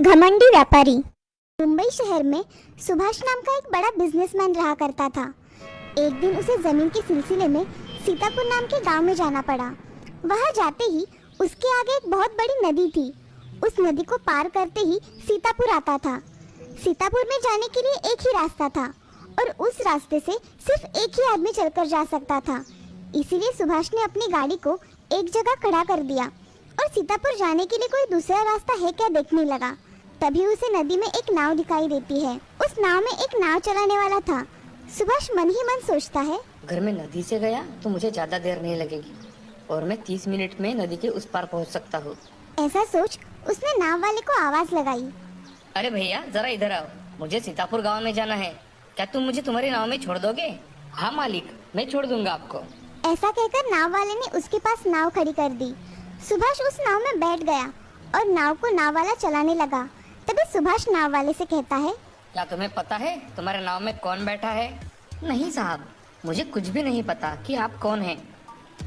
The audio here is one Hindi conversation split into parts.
घमंडी व्यापारी। मुंबई शहर में सुभाष नाम का एक बड़ा बिजनेसमैन रहा करता था। एक दिन उसे जमीन के सिलसिले में सीतापुर नाम के गांव में जाना पड़ा। वहां जाते ही उसके आगे एक बहुत बड़ी नदी थी। उस नदी को पार करते ही सीतापुर आता था। सीतापुर में जाने के लिए एक ही रास्ता था और उस रास्ते से सिर्फ एक ही आदमी चलकर जा सकता था। इसीलिए सुभाष ने अपनी गाड़ी को एक जगह खड़ा कर दिया और सीतापुर जाने के लिए कोई दूसरा रास्ता है क्या देखने लगा। तभी उसे नदी में एक नाव दिखाई देती है। उस नाव में एक नाव चलाने वाला था। सुभाष मन ही मन सोचता है, अगर मैं नदी से गया तो मुझे ज्यादा देर नहीं लगेगी और मैं 30 मिनट में नदी के उस पार पहुंच सकता हूँ। ऐसा सोच उसने नाव वाले को आवाज लगाई। अरे भैया जरा इधर आओ, मुझे सीतापुर गांव में जाना है, क्या तुम मुझे तुम्हारी नाव में छोड़ दोगे? हाँ मालिक, मैं छोड़ दूंगा आपको। ऐसा कहकर नाव वाले ने उसके पास नाव खड़ी कर दी। सुभाष उस नाव में बैठ गया और नाव को नाव वाला चलाने लगा। तभी सुभाष नाव वाले से कहता है, क्या तुम्हें पता है तुम्हारे नाव में कौन बैठा है? नहीं साहब, मुझे कुछ भी नहीं पता कि आप कौन हैं।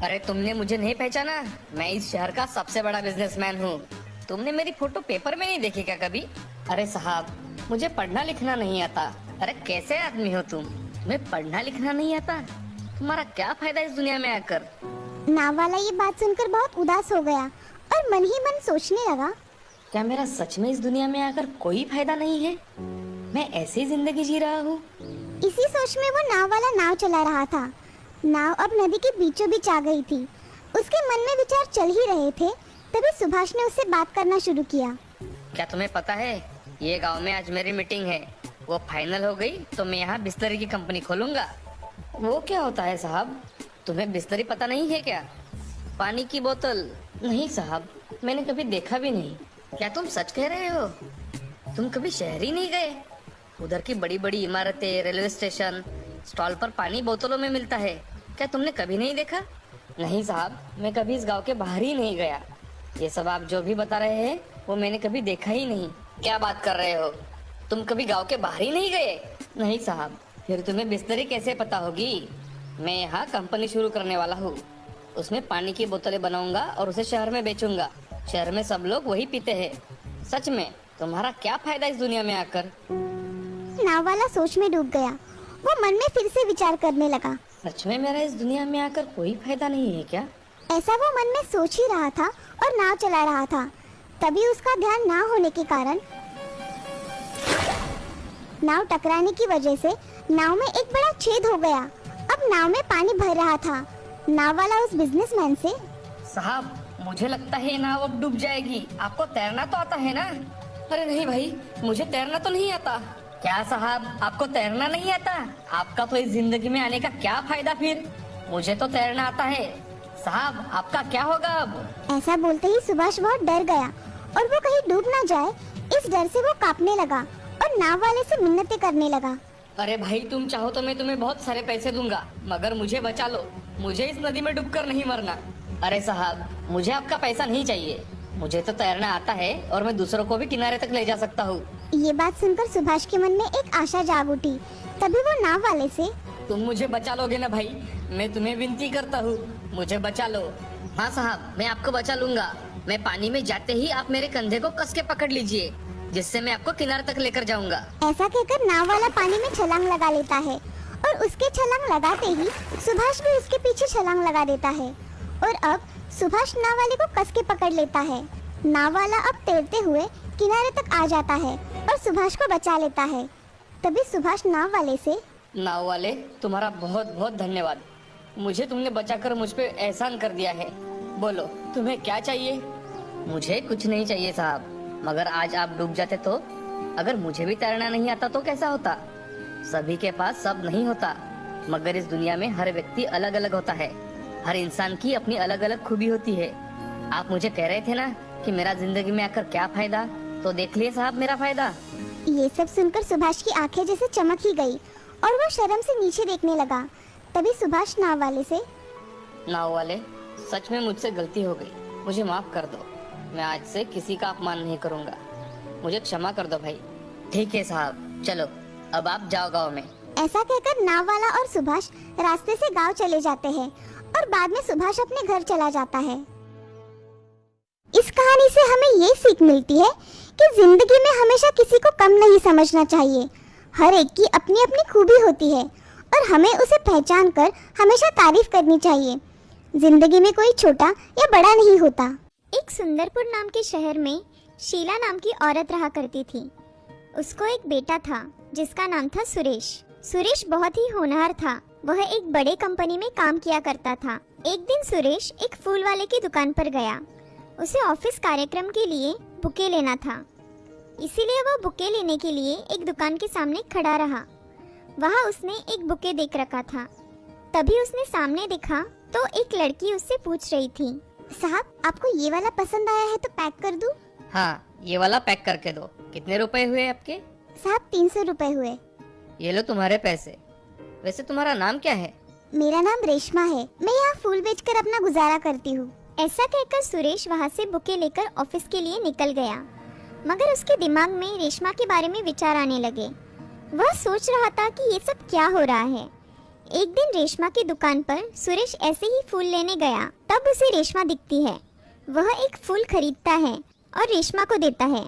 अरे तुमने मुझे नहीं पहचाना? मैं इस शहर का सबसे बड़ा बिजनेसमैन हूँ। तुमने मेरी फोटो पेपर में नहीं देखी क्या कभी? अरे साहब, मुझे पढ़ना लिखना नहीं आता। अरे कैसे आदमी हो तुम? तुम्हें पढ़ना लिखना नहीं आता? तुम्हारा क्या फायदा इस दुनिया में आकर? नाव वाला ये बात सुनकर बहुत उदास हो गया और मन ही मन सोचने लगा, क्या मेरा सच में इस दुनिया में आकर कोई फायदा नहीं है? मैं ऐसी जिंदगी जी रहा हूँ। इसी सोच में वो नाव वाला नाव चला रहा था। नाव अब नदी के बीचों बीच आ गई थी। उसके मन में विचार चल ही रहे थे। तभी सुभाष ने उससे बात करना शुरू किया। क्या तुम्हें पता है, ये गांव में आज मेरी मीटिंग है, वो फाइनल हो गई तो मैं यहाँ बिस्लरी की कंपनी खोलूंगा। वो क्या होता है साहब? तुम्हें बिस्लरी पता नहीं है क्या? पानी की बोतल? नहीं साहब, मैंने कभी देखा भी नहीं। क्या तुम सच कह रहे हो? तुम कभी शहर ही नहीं गए? उधर की बड़ी बड़ी इमारतें, रेलवे स्टेशन, स्टॉल पर पानी बोतलों में मिलता है, क्या तुमने कभी नहीं देखा? नहीं साहब, मैं कभी इस गांव के बाहर ही नहीं गया। ये सब आप जो भी बता रहे हैं वो मैंने कभी देखा ही नहीं। क्या बात कर रहे हो? तुम कभी गांव के बाहर ही नहीं गए? नहीं साहब, फिर तुम्हें बिस्लरी कैसे पता होगी? मैं यहाँ कंपनी शुरू करने वाला हूँ। उसमें पानी की बोतलें बनाऊंगा और उसे शहर में बेचूंगा। शहर में सब लोग वही पीते हैं। सच में तुम्हारा क्या फायदा इस दुनिया में आकर? नाव वाला सोच में डूब गया। वो मन में फिर से विचार करने लगा, सच में मेरा इस दुनिया में आकर कोई फायदा नहीं है क्या? ऐसा वो मन में सोच ही रहा था और नाव चला रहा था। तभी उसका ध्यान ना होने के कारण नाव टकराने की वजह से नाव में एक बड़ा छेद हो गया। अब नाव में पानी भर रहा था। नाव वाला उस बिजनेसमैन से, साहब, मुझे लगता है नाव अब डूब जाएगी। आपको तैरना तो आता है ना? अरे नहीं भाई, मुझे तैरना तो नहीं आता। क्या साहब, आपको तैरना नहीं आता? आपका तो इस जिंदगी में आने का क्या फायदा फिर? मुझे तो तैरना आता है। साहब, आपका क्या होगा अब? ऐसा बोलते ही सुभाष बहुत डर गया और वो कहीं डूब ना जाए, इस डर से वो कांपने लगा और नाव वाले से मिन्नतें करने लगा। अरे भाई, तुम चाहो तो मैं तुम्हें बहुत सारे पैसे दूंगा, मगर मुझे बचा लो। मुझे इस नदी में डूबकर नहीं मरना। अरे साहब, मुझे आपका पैसा नहीं चाहिए। मुझे तो तैरना आता है और मैं दूसरों को भी किनारे तक ले जा सकता हूँ। ये बात सुनकर सुभाष के मन में एक आशा जाग उठी। तभी वो नाव वाले से, तुम मुझे बचा लोगे ना भाई? मैं तुम्हें विनती करता हूँ, मुझे बचा लो। हाँ साहब, मैं आपको बचा लूंगा। मैं पानी में जाते ही आप मेरे कंधे को कस के पकड़ लीजिए, जिससे मैं आपको किनारे तक लेकर जाऊंगा। ऐसा कहकर नाव वाला पानी में छलांग लगा लेता है और उसके छलांग लगाते ही सुभाष भी उसके पीछे छलांग लगा देता है और अब सुभाष नाव वाले को कस के पकड़ लेता है। नाव वाला अब तैरते हुए किनारे तक आ जाता है और सुभाष को बचा लेता है। तभी सुभाष नाव वाले से, नाव वाले, तुम्हारा बहुत बहुत धन्यवाद। मुझे तुमने बचाकर मुझ पे एहसान कर दिया है। बोलो, तुम्हें क्या चाहिए? मुझे कुछ नहीं चाहिए साहब, मगर आज आप डूब जाते तो? अगर मुझे भी तैरना नहीं आता तो कैसा होता? सभी के पास सब नहीं होता, मगर इस दुनिया में हर व्यक्ति अलग अलग होता है। हर इंसान की अपनी अलग अलग खूबी होती है। आप मुझे कह रहे थे ना कि मेरा जिंदगी में आकर क्या फायदा, तो देख लिए साहब मेरा फायदा। ये सब सुनकर सुभाष की आंखें जैसे चमक ही गई और वो शर्म से नीचे देखने लगा। तभी सुभाष नाव वाले से, नाव वाले, सच में मुझसे गलती हो गई, मुझे माफ कर दो। मैं आज से किसी का अपमान नहीं करूंगा, मुझे क्षमा कर दो भाई। ठीक है साहब, चलो अब आप जाओ गाँव में। ऐसा कहकर नाव वाला और सुभाष रास्ते से गांव चले जाते हैं और बाद में सुभाष अपने घर चला जाता है। इस कहानी से हमें ये सीख मिलती है कि जिंदगी में हमेशा किसी को कम नहीं समझना चाहिए। हर एक की अपनी अपनी खूबी होती है और हमें उसे पहचान कर हमेशा तारीफ करनी चाहिए। जिंदगी में कोई छोटा या बड़ा नहीं होता। एक सुंदरपुर नाम के शहर में शीला नाम की औरत रहा करती थी। उसको एक बेटा था जिसका नाम था सुरेश। सुरेश बहुत ही होनहार था। वह एक बड़े कंपनी में काम किया करता था। एक दिन सुरेश एक फूल वाले की दुकान पर गया। उसे ऑफिस कार्यक्रम के लिए बुके लेना था, इसीलिए वह बुके लेने के लिए एक दुकान के सामने खड़ा रहा। वहाँ उसने एक बुके देख रखा था। तभी उसने सामने देखा तो एक लड़की उससे पूछ रही थी, साहब आपको ये वाला पसंद आया है तो पैक कर दूं? हाँ, ये वाला पैक करके दो। कितने रुपए हुए आपके? साहब 300 रुपए हुए। ये लो तुम्हारे पैसे। वैसे तुम्हारा नाम क्या है? मेरा नाम रेशमा है। मैं यहाँ फूल बेचकर अपना गुजारा करती हूँ। ऐसा कहकर सुरेश वहाँ से बुके लेकर ऑफिस के लिए निकल गया, मगर उसके दिमाग में रेशमा के बारे में विचार आने लगे। वह सोच रहा था कि ये सब क्या हो रहा है। एक दिन रेशमा की दुकान पर सुरेश ऐसे ही फूल लेने गया। तब उसे रेशमा दिखती है। वह एक फूल खरीदता है और रेशमा को देता है।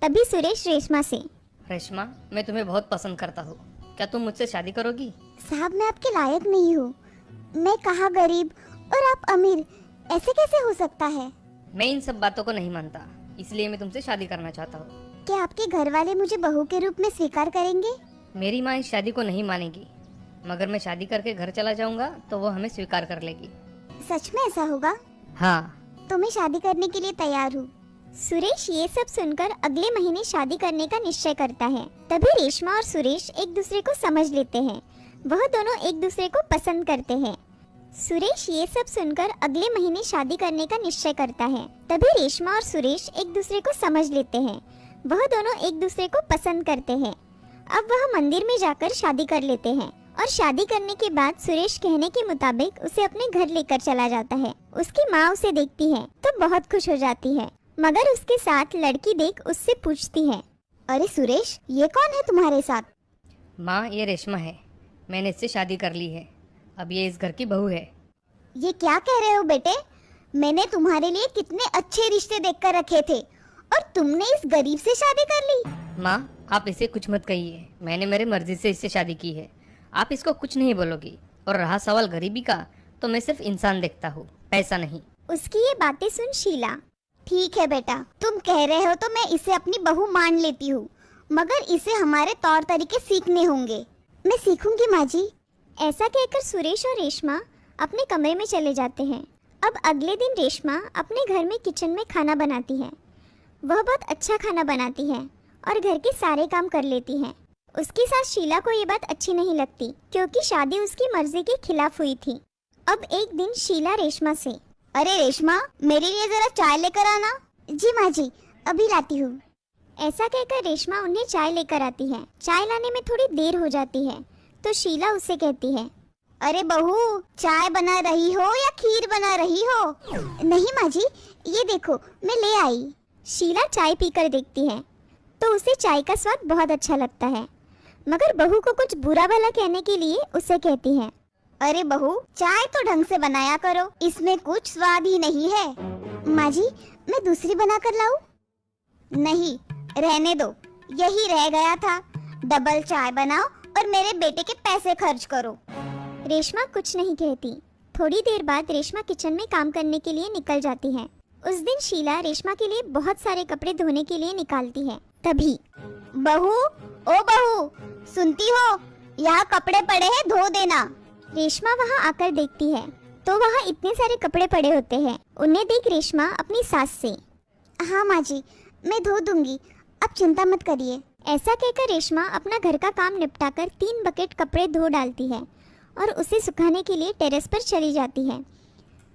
तभी सुरेश रेशमा से, रेशमा, मैं तुम्हें बहुत पसंद करता हूँ। क्या तुम मुझसे शादी करोगी? साहब मैं आपके लायक नहीं हूँ। मैं कहाँ गरीब और आप अमीर, ऐसे कैसे हो सकता है? मैं इन सब बातों को नहीं मानता, इसलिए मैं तुमसे शादी करना चाहता हूँ। क्या आपके घर वाले मुझे बहू के रूप में स्वीकार करेंगे? मेरी माँ इस शादी को नहीं मानेगी, मगर मैं शादी करके घर चला जाऊंगा तो वो हमें स्वीकार कर लेगी। सच में ऐसा होगा? हाँ। तो मैं शादी करने के लिए तैयार हूँ। सुरेश ये सब सुनकर अगले महीने शादी करने का निश्चय करता है। तभी रेशमा और सुरेश एक दूसरे को समझ लेते हैं। वह दोनों एक दूसरे को पसंद करते हैं। सुरेश ये सब सुनकर अगले महीने शादी करने का निश्चय करता है। तभी रेशमा और सुरेश एक दूसरे को समझ लेते हैं। वह दोनों एक दूसरे को पसंद करते हैं। अब वह मंदिर में जाकर शादी कर लेते हैं और शादी करने के बाद सुरेश कहने के मुताबिक उसे अपने घर लेकर चला जाता है। उसकी माँ उसे देखती है तो बहुत खुश हो जाती है, मगर उसके साथ लड़की देख उससे पूछती है, अरे सुरेश, ये कौन है तुम्हारे साथ? माँ, ये रेशमा है। मैंने इससे शादी कर ली है। अब ये इस घर की बहू है। ये क्या कह रहे हो बेटे? मैंने तुम्हारे लिए कितने अच्छे रिश्ते देखकर रखे थे और तुमने इस गरीब से शादी कर ली। माँ, आप इसे कुछ मत कहिए। मैंने मेरी मर्जी से इससे शादी की है। आप इसको कुछ नहीं बोलोगी। और रहा सवाल गरीबी का, तो मैं सिर्फ इंसान देखता हूँ, पैसा नहीं। उसकी ये बातें सुन शीला, ठीक है बेटा, तुम कह रहे हो तो मैं इसे अपनी बहू मान लेती हूँ, मगर इसे हमारे तौर तरीके सीखने होंगे। मैं सीखूंगी माँ जी। ऐसा कहकर सुरेश और रेशमा अपने कमरे में चले जाते हैं। अब अगले दिन रेशमा अपने घर में किचन में खाना बनाती है। वह बहुत अच्छा खाना बनाती है और घर के सारे काम कर लेती है। उसकी सास शीला को ये बात अच्छी नहीं लगती, क्योंकि शादी उसकी मर्जी के खिलाफ हुई थी। अब एक दिन शीला रेशमा से, अरे रेशमा, मेरे लिए जरा चाय लेकर आना। जी माँ जी, अभी लाती हूँ। ऐसा कहकर रेशमा उन्हें चाय लेकर आती है। चाय लाने में थोड़ी देर हो जाती है तो शीला उससे कहती है, अरे बहू, चाय बना रही हो या खीर बना रही हो? नहीं माँ जी, ये देखो मैं ले आई। शीला चाय पीकर देखती है तो उसे चाय का स्वाद बहुत अच्छा लगता है, मगर बहू को कुछ बुरा भला कहने के लिए उसे कहती है, अरे बहू, चाय तो ढंग से बनाया करो, इसमें कुछ स्वाद ही नहीं है। माँ जी, मैं दूसरी बना कर लाऊं? नहीं, रहने दो, यही रह गया था। डबल चाय बनाओ और मेरे बेटे के पैसे खर्च करो। रेशमा कुछ नहीं कहती। थोड़ी देर बाद रेशमा किचन में काम करने के लिए निकल जाती है। उस दिन शीला रेशमा के लिए बहुत सारे कपड़े धोने के लिए निकालती है। तभी, बहू, ओ बहू, सुनती हो? यहाँ कपड़े पड़े हैं, धो देना। रेशमा वहाँ आकर देखती है तो वहाँ इतने सारे कपड़े पड़े होते हैं। उन्हें देख रेशमा अपनी सास से, हाँ माँ जी, मैं धो दूंगी, आप चिंता मत करिए। ऐसा कहकर रेशमा अपना घर का काम निपटाकर 3 बकेट कपड़े धो डालती है और उसे सुखाने के लिए टेरेस पर चली जाती है।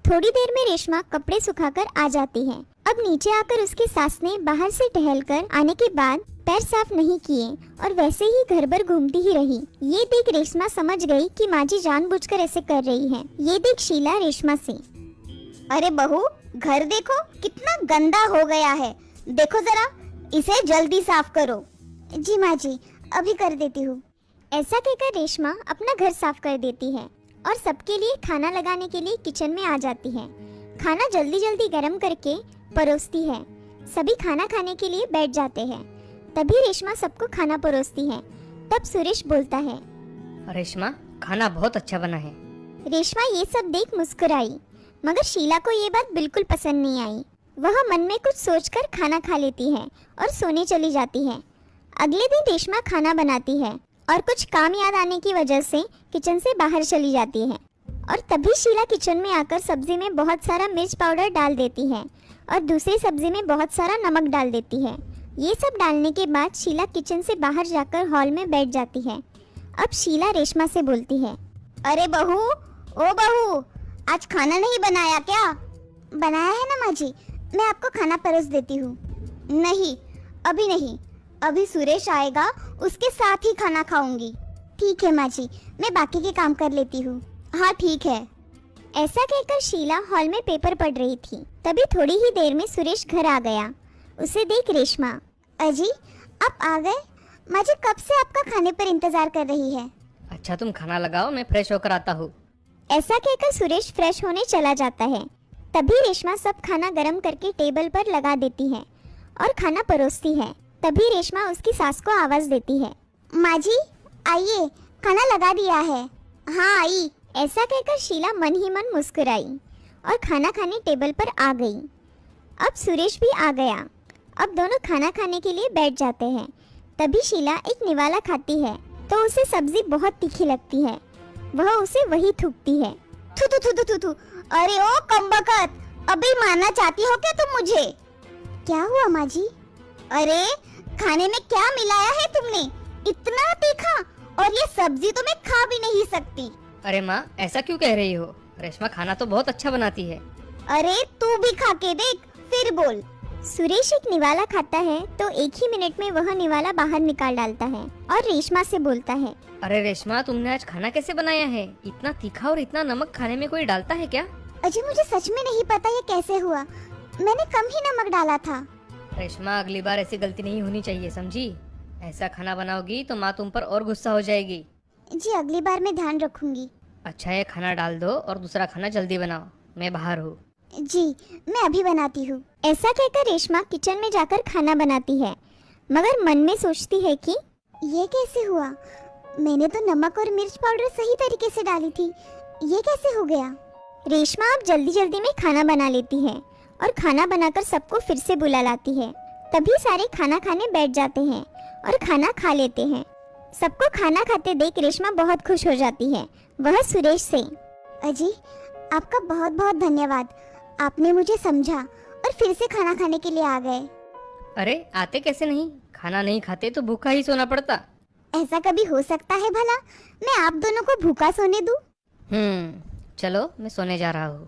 थोड़ी देर में रेशमा कपड़े सुखाकर आ जाती है। अब नीचे आकर उसकी सास ने बाहर से टहलकर आने के बाद पैर साफ नहीं किए और वैसे ही घर भर घूमती ही रही। ये देख रेशमा समझ गई कि माँ जी जानबूझकर ऐसे कर रही है। ये देख शीला रेशमा से, अरे बहू, घर देखो कितना गंदा हो गया है, देखो जरा, इसे जल्दी साफ करो। जी माँ जी, अभी कर देती हूँ। ऐसा कहकर रेशमा अपना घर साफ कर देती है और सबके लिए खाना लगाने के लिए किचन में आ जाती है। खाना जल्दी जल्दी गर्म करके परोसती है। सभी खाना खाने के लिए बैठ जाते हैं। तभी रेशमा सबको खाना परोसती है। तब सुरेश बोलता है, रेशमा खाना बहुत अच्छा बना है। रेशमा ये सब देख मुस्कुराई, मगर शीला को ये बात बिल्कुल पसंद नहीं आई। वह मन में कुछ सोचकर खाना खा लेती है और सोने चली जाती है। अगले दिन रेशमा खाना बनाती है और कुछ काम याद आने की वजह से किचन से बाहर चली जाती है। और तभी शीला किचन में आकर सब्जी में बहुत सारा मिर्च पाउडर डाल देती है और दूसरी सब्जी में बहुत सारा नमक डाल देती है। ये सब डालने के बाद शीला किचन से बाहर जाकर हॉल में बैठ जाती है। अब शीला रेशमा से बोलती है, अरे बहू, ओ बहू, आज खाना नहीं बनाया क्या? बनाया है ना माँ जी, मैं आपको खाना परोस देती हूँ। नहीं, अभी नहीं, अभी सुरेश आएगा, उसके साथ ही खाना खाऊंगी। ठीक है माँ जी, मैं बाकी के काम कर लेती हूँ। हाँ ठीक है। ऐसा कहकर शीला हॉल में पेपर पढ़ रही थी। तभी थोड़ी ही देर में सुरेश घर आ गया। उसे देख रेशमा, अजी आप आ गए? माँ जी कब से आपका खाने पर इंतजार कर रही है। अच्छा तुम खाना लगाओ, मैं फ्रेश होकर आता हूँ। ऐसा कहकर सुरेश फ्रेश होने चला जाता है। तभी रेशमा सब खाना गरम करके टेबल पर लगा देती है और खाना परोसती है। तभी रेशमा उसकी सास को आवाज देती है, माँ जी आइए, खाना लगा दिया है। हाँ आई। ऐसा कहकर शीला मन ही मन मुस्कुराई और खाना खाने टेबल पर आ गई। अब सुरेश भी आ गया। अब दोनों खाना खाने के लिए बैठ जाते हैं। तभी शीला एक निवाला खाती है तो उसे सब्जी बहुत तीखी लगती है। वह उसे वही थूकती है। थू थू थू थू थू थू। अरे ओ कमबख्त, अभी मारना चाहती हो क्या तुम मुझे? क्या हुआ माँ जी? अरे खाने में क्या मिलाया है तुमने? इतना तीखा, और ये सब्जी तो मैं खा भी नहीं सकती। अरे माँ ऐसा क्यों कह रही हो? रेशमा खाना तो बहुत अच्छा बनाती है। अरे तू भी खा के देख, फिर बोल। सुरेश एक निवाला खाता है तो एक ही मिनट में वह निवाला बाहर निकाल डालता है और रेशमा से बोलता है, अरे रेशमा तुमने आज खाना कैसे बनाया है? इतना तीखा और इतना नमक खाने में कोई डालता है क्या? अजी मुझे सच में नहीं पता ये कैसे हुआ, मैंने कम ही नमक डाला था। रेशमा अगली बार ऐसी गलती नहीं होनी चाहिए, समझी? ऐसा खाना बनाओगी तो माँ तुम पर और गुस्सा हो जाएगी। जी अगली बार मैं ध्यान रखूंगी। अच्छा ये खाना डाल दो और दूसरा खाना जल्दी बनाओ, मैं बाहर हूँ। जी मैं अभी बनाती हूँ। ऐसा कहकर रेशमा किचन में जाकर खाना बनाती है, मगर मन में सोचती है कि ये कैसे हुआ? मैंने तो नमक और मिर्च पाउडर सही तरीके से डाली थी, ये कैसे हो गया? रेशमा अब जल्दी जल्दी में खाना बना लेती है और खाना बनाकर सबको फिर से बुला लाती है। तभी सारे खाना खाने बैठ जाते हैं और खाना खा लेते हैं। सबको खाना खाते देख रेशमा बहुत खुश हो जाती है। वह सुरेश से, अजी आपका बहुत बहुत धन्यवाद, आपने मुझे समझा और फिर से खाना खाने के लिए आ गए। अरे आते कैसे नहीं? खाना नहीं खाते तो भूखा ही सोना पड़ता। ऐसा कभी हो सकता है भला? मैं आप दोनों को भूखा सोने दूं? चलो मैं सोने जा रहा हूँ,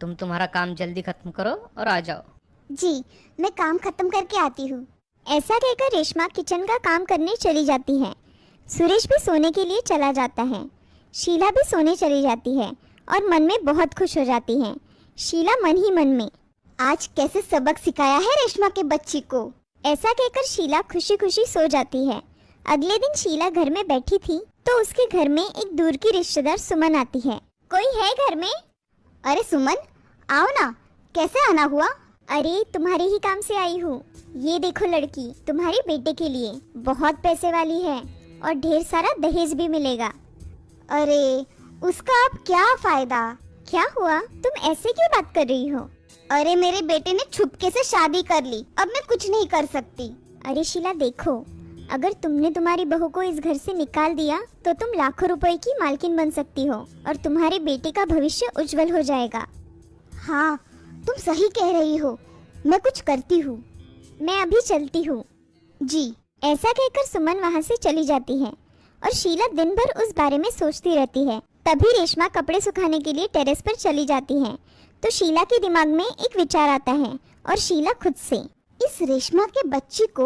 तुम तुम्हारा काम जल्दी खत्म करो और आ जाओ। जी मैं काम खत्म करके आती हूँ। ऐसा कहकर रेशमा किचन का काम करने चली जाती है। सुरेश भी सोने के लिए चला जाता है। शीला भी सोने चली जाती है और मन में बहुत खुश हो जाती है। शीला मन ही मन में, आज कैसे सबक सिखाया है रेशमा के बच्ची को। ऐसा कहकर शीला खुशी खुशी सो जाती है। अगले दिन शीला घर में बैठी थी तो उसके घर में एक दूर की रिश्तेदार सुमन आती है। कोई है घर में? अरे सुमन आओ ना, कैसे आना हुआ? अरे तुम्हारे ही काम से आई हूँ। ये देखो लड़की तुम्हारे बेटे के लिए बहुत पैसे वाली है और ढेर सारा दहेज भी मिलेगा। अरे उसका अब क्या फायदा? क्या हुआ, तुम ऐसे क्यों बात कर रही हो? अरे मेरे बेटे ने छुपके से शादी कर ली, अब मैं कुछ नहीं कर सकती। अरे शीला देखो, अगर तुमने तुम्हारी बहू को इस घर से निकाल दिया तो तुम लाखों रुपए की मालकिन बन सकती हो और तुम्हारे बेटे का भविष्य उज्जवल हो जाएगा। हाँ तुम सही कह रही हो, मैं कुछ करती हूँ। मैं अभी चलती हूँ। जी। ऐसा कहकर सुमन वहाँ से चली जाती है और शीला दिन भर उस बारे में सोचती रहती है। तभी रेशमा कपड़े सुखाने के लिए टेरेस पर चली जाती है तो शीला के दिमाग में एक विचार आता है और शीला खुद से, इस रेशमा के बच्ची को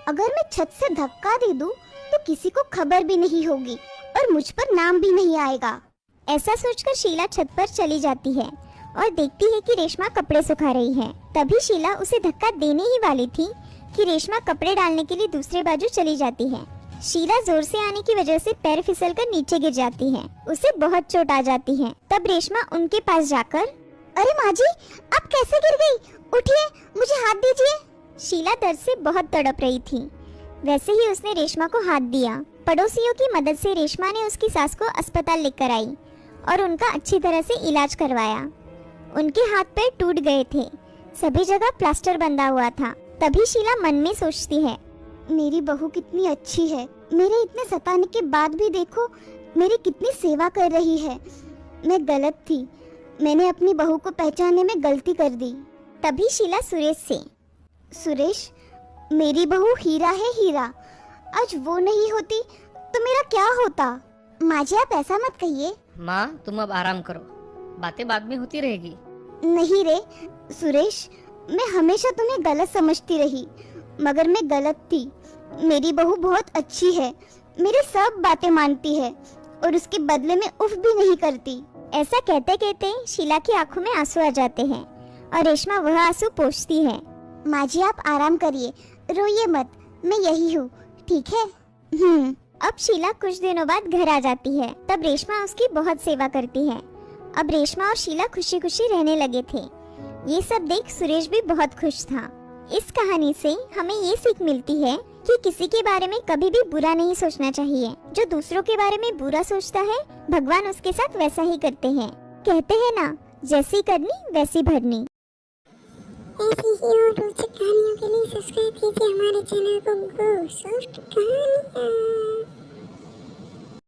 अगर मैं छत से धक्का दे दूं तो किसी को खबर भी नहीं होगी और मुझ पर नाम भी नहीं आएगा। ऐसा सोचकर शीला छत पर चली जाती है और देखती है कि रेशमा कपड़े सुखा रही है। तभी शीला उसे धक्का देने ही वाली थी कि रेशमा कपड़े डालने के लिए दूसरे बाजू चली जाती है। शीला जोर से आने की वजह से पैर फिसलकर नीचे गिर जाती है। उसे बहुत चोट आ जाती है। तब रेशमा उनके पास जाकर, अरे माँ जी आप कैसे गिर गई? उठिए, मुझे हाथ दीजिए। शीला दर्द से बहुत तड़प रही थी। वैसे ही उसने रेशमा को हाथ दिया। पड़ोसियों की मदद से रेशमा ने उसकी सास को अस्पताल लेकर आई और उनका अच्छी तरह से इलाज करवाया। उनके हाथ पैर टूट गए थे, सभी जगह प्लास्टर बंधा हुआ था। तभी शीला मन में सोचती है, मेरी बहू कितनी अच्छी है, मेरे इतने सताने के बाद भी देखो मेरी कितनी सेवा कर रही है। मैं गलत थी, मैंने अपनी बहू को पहचानने में गलती कर दी। तभी शीला सुरेश से, सुरेश मेरी बहू हीरा है हीरा, आज वो नहीं होती तो मेरा क्या होता। माँ जी आप ऐसा मत कहिए। माँ तुम अब आराम करो, बातें बाद में होती रहेगी। नहीं रे सुरेश, मैं हमेशा तुम्हें गलत समझती रही, मगर मैं गलत थी। मेरी बहू बहुत अच्छी है, मेरी सब बातें मानती है और उसके बदले में उफ भी नहीं करती। ऐसा कहते कहते शीला की आंखों में आंसू आ जाते हैं और रेशमा वह आंसू पोंछती है। माँ जी आप आराम करिए, रोइए मत, मैं यही हूँ, ठीक है। अब शीला कुछ दिनों बाद घर आ जाती है। तब रेशमा उसकी बहुत सेवा करती है। अब रेशमा और शीला खुशी खुशी रहने लगे थे। ये सब देख सुरेश भी बहुत खुश था। इस कहानी से हमें ये सीख मिलती है कि किसी के बारे में कभी भी बुरा नहीं सोचना चाहिए। जो दूसरों के बारे में बुरा सोचता है, भगवान उसके साथ वैसा ही करते हैं। कहते हैं ना, जैसी करनी वैसी भरनी। ऐसी ही और रोचक कहानियों के लिए सब्सक्राइब कीजिए हमारे चैनल को गो सॉफ्ट कहानियाँ।